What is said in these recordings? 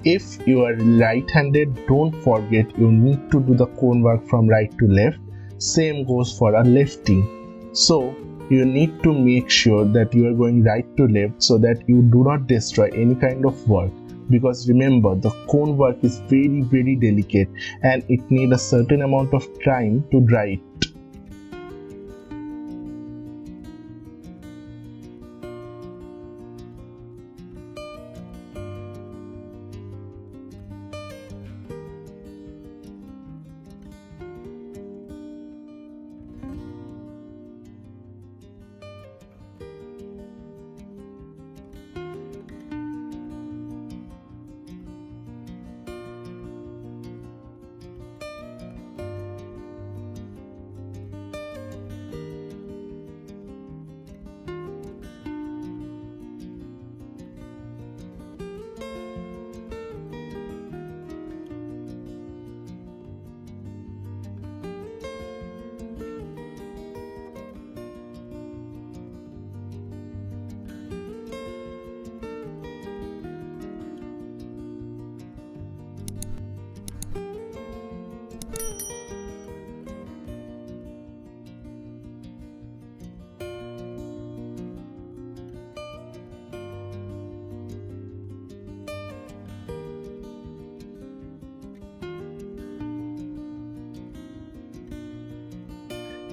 If you are right-handed, don't forget you need to do the cone work from right to left. Same goes for a lefty. So you need to make sure that you are going right to left so that you do not destroy any kind of work. Because remember, the cone work is very delicate and it needs a certain amount of time to dry it.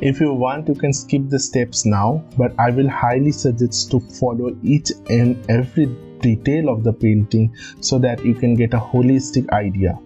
If you want, you can skip the steps now, but I will highly suggest to follow each and every detail of the painting so that you can get a holistic idea.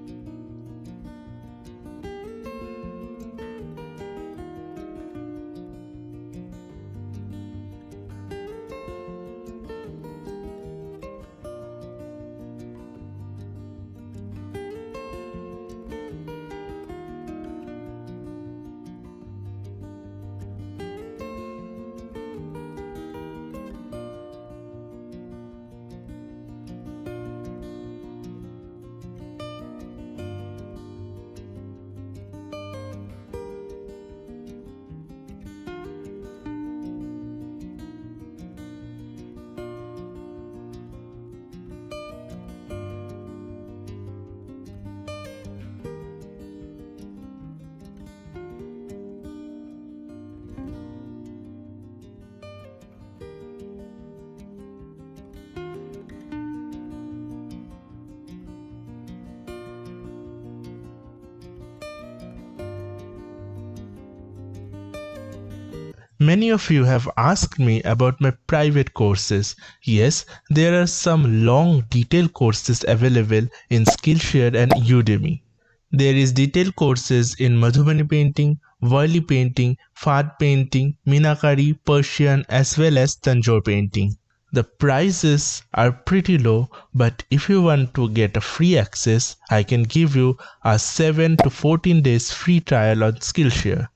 Many of you have asked me about my private courses. Yes, there are some long detailed courses available in Skillshare and Udemy. There is detailed courses in Madhubani painting, Worli painting, Fad painting, Meenakari, Persian as well as Tanjore painting. The prices are pretty low, but if you want to get a free access, I can give you a 7 to 14 days free trial on Skillshare.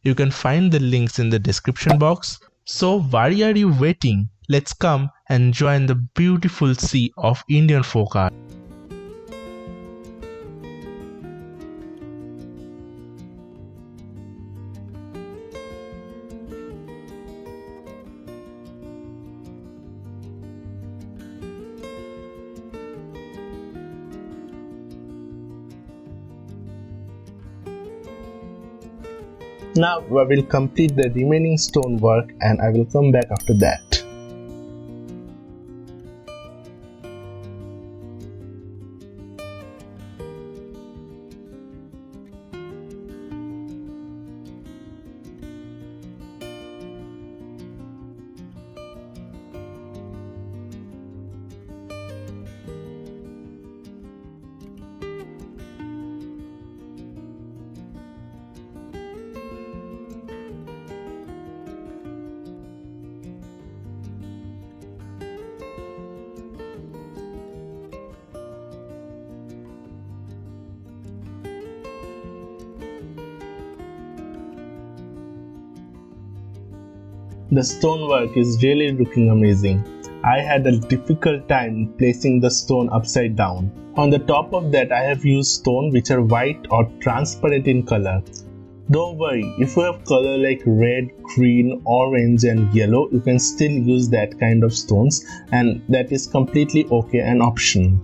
You can find the links in the description box. So why are you waiting? Let's come and join the beautiful sea of Indian folk art. Now I will complete the remaining stone work and I will come back after that. The stonework is really looking amazing. I had a difficult time placing the stone upside down. On the top of that, I have used stone which are white or transparent in color. Don't worry, if you have color like red, green, orange and yellow, you can still use that kind of stones and that is completely okay and optional.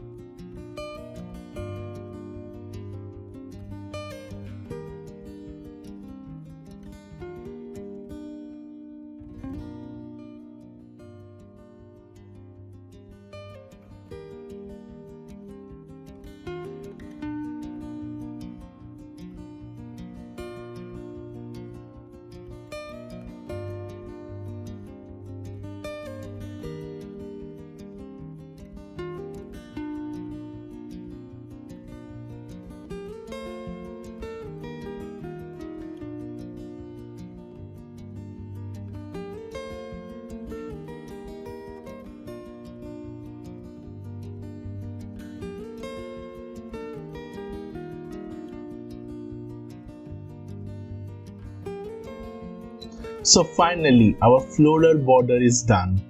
So finally our floral border is done.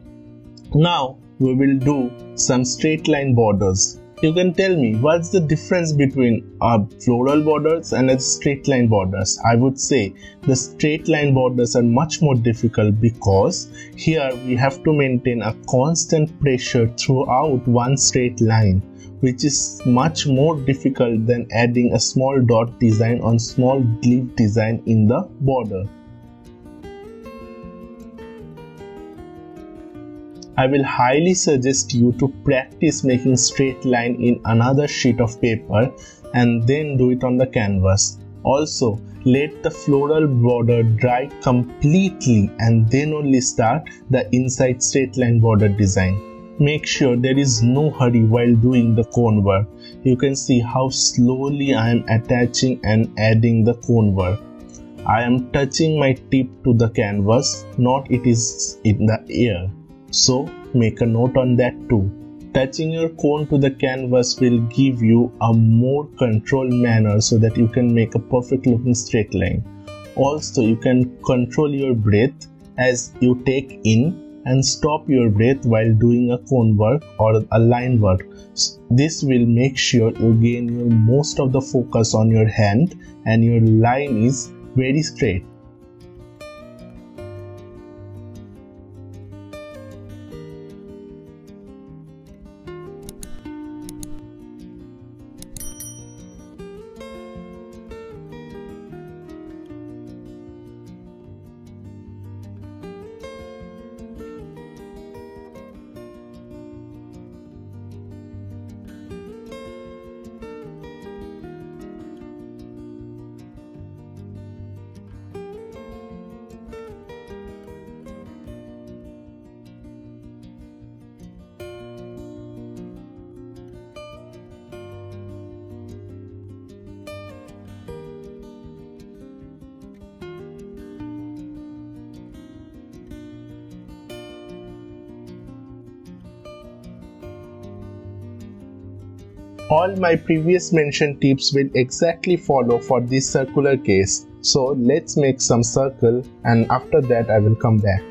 Now we will do some straight line borders. You can tell me what's the difference between floral borders and straight line borders. I would say the straight line borders are much more difficult because here we have to maintain a constant pressure throughout one straight line, which is much more difficult than adding a small dot design on small leaf design in the border. I will highly suggest you to practice making straight line in another sheet of paper and then do it on the canvas. Also, let the floral border dry completely and then only start the inside straight line border design. Make sure there is no hurry while doing the cone work. You can see how slowly I am attaching and adding the cone work. I am touching my tip to the canvas, not it is in the air. So make a note on that too. Touching your cone to the canvas will give you a more controlled manner so that you can make a perfect looking straight line. Also, you can control your breath as you take in and stop your breath while doing a cone work or a line work. This will make sure you gain your most of the focus on your hand and your line is very straight. All my previous mentioned tips will exactly follow for this circular case. So let's make some circle and after that I will come back.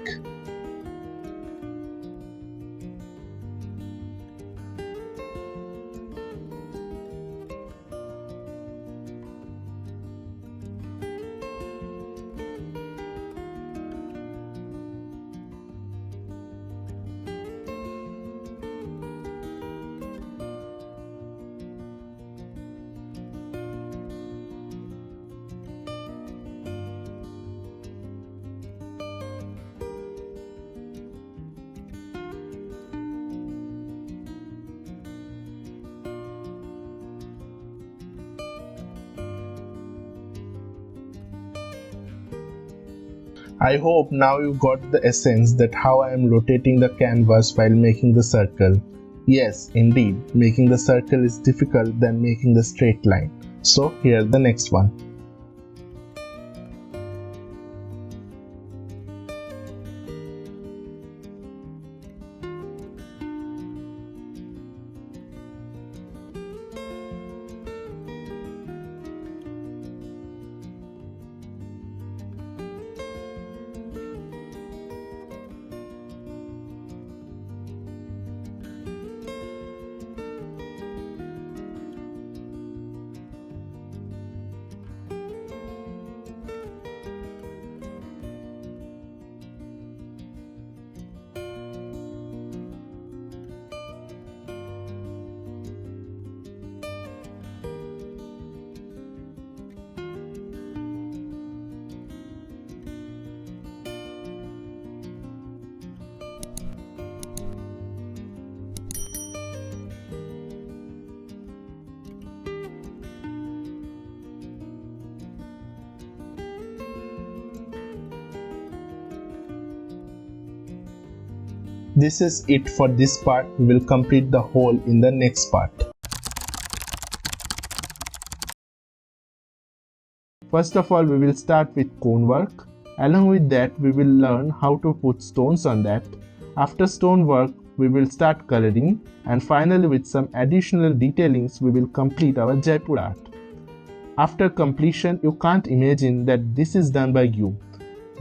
I hope now you got the essence that how I am rotating the canvas while making the circle. Yes, indeed, making the circle is difficult than making the straight line. So here the next one. This is it for this part. We will complete the whole in the next part. First of all, we will start with cone work. Along with that, we will learn how to put stones on that. After stone work, we will start coloring, and finally with some additional detailings, we will complete our Jaipur art. After completion, you can't imagine that this is done by you.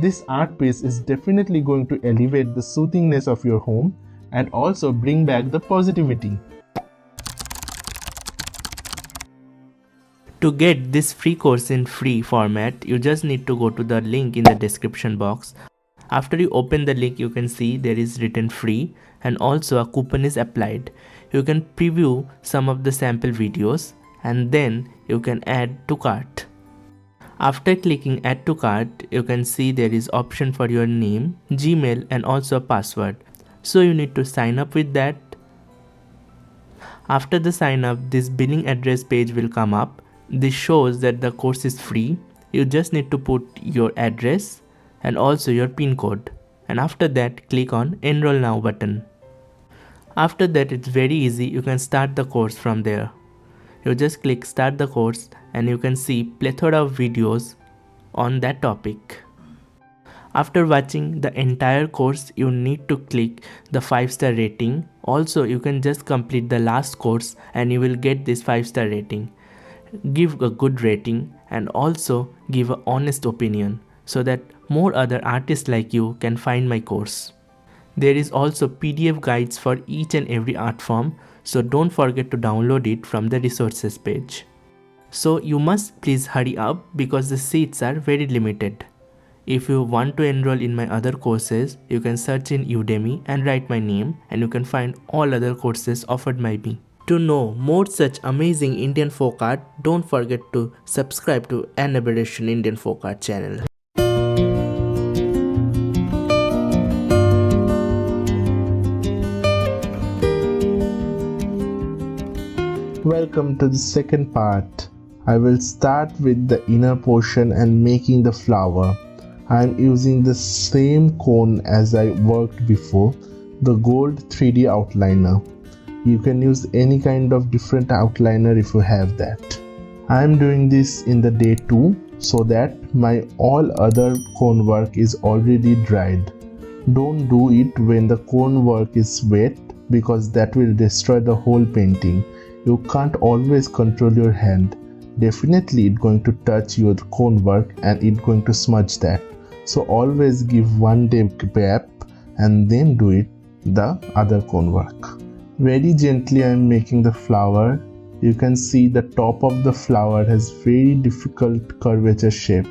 This art piece is definitely going to elevate the soothingness of your home and also bring back the positivity. To get this free course in free format, you just need to go to the link in the description box. After you open the link, you can see there is written free and also a coupon is applied. You can preview some of the sample videos and then you can add to cart. After clicking add to cart, you can see there is option for your name, Gmail and also a password. So you need to sign up with that. After the sign up, this billing address page will come up. This shows that the course is free. You just need to put your address and also your PIN code. And after that, click on Enroll Now button. After that, it's very easy. You can start the course from there. You just click start the course and you can see plethora of videos on that topic. After watching the entire course, you need to click the 5-star rating. Also, you can just complete the last course and you will get this 5-star rating. Give a good rating and also give an honest opinion so that more other artists like you can find my course. There is also PDF guides for each and every art form, so don't forget to download it from the resources page. So you must please hurry up because the seats are very limited. If you want to enroll in my other courses, you can search in Udemy and write my name and you can find all other courses offered by me. To know more such amazing Indian folk art, don't forget to subscribe to An Aberration Indian folk art channel. Welcome to the second part. I will start with the inner portion and making the flower. I am using the same cone as I worked before, the gold 3D outliner. You can use any kind of different outliner if you have that. I am doing this in the day 2 so that my all other cone work is already dried. Don't do it when the cone work is wet because that will destroy the whole painting. You can't always control your hand. Definitely it's going to touch your cone work and it's going to smudge that. So always give 1 day gap and then do it the other cone work. Very gently I am making the flower. You can see the top of the flower has very difficult curvature shape.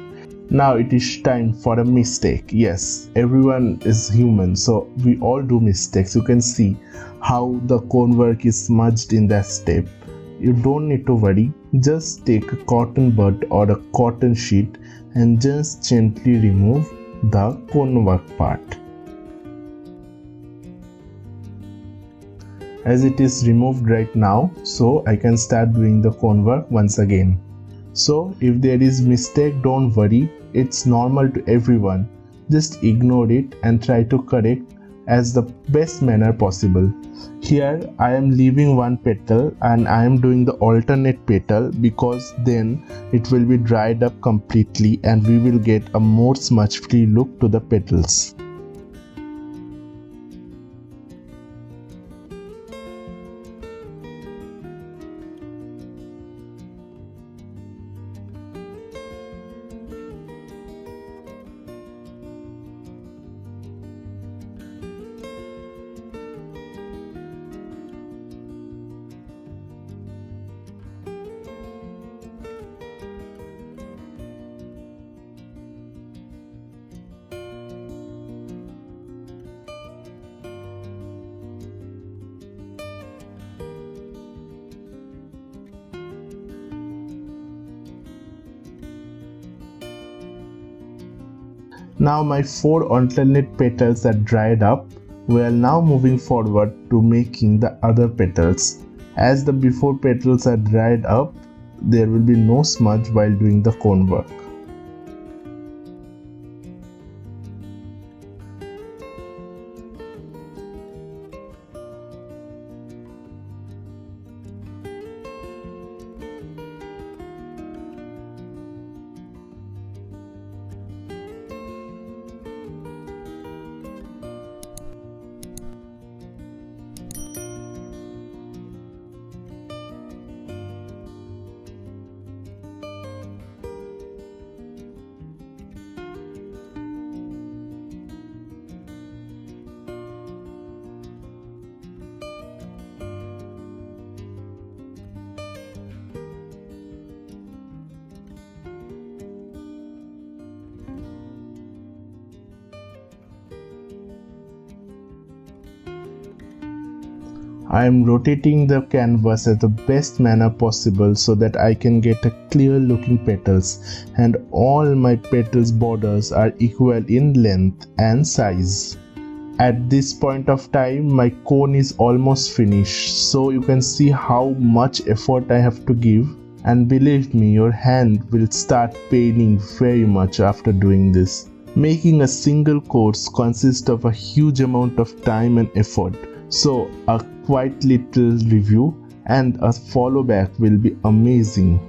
Now it is time for a mistake. Yes, everyone is human, so we all do mistakes. You can see how the cone work is smudged in that step. You don't need to worry. Just take a cotton bud or a cotton sheet and just gently remove the cone work part. As it is removed right now, so I can start doing the cone work once again. So if there is mistake, don't worry, it's normal to everyone. Just ignore it and try to correct as the best manner possible. Here I am leaving one petal and I am doing the alternate petal because then it will be dried up completely and we will get a more smudge free look to the petals. Now my 4 alternate petals are dried up. We are now moving forward to making the other petals. As the before petals are dried up, there will be no smudge while doing the cone work. I am rotating the canvas at the best manner possible so that I can get a clear looking petals, and all my petals borders are equal in length and size. At this point of time my cone is almost finished, so you can see how much effort I have to give, and believe me, your hand will start paining very much after doing this. Making a single course consists of a huge amount of time and effort, so a quite little review and a follow back will be amazing.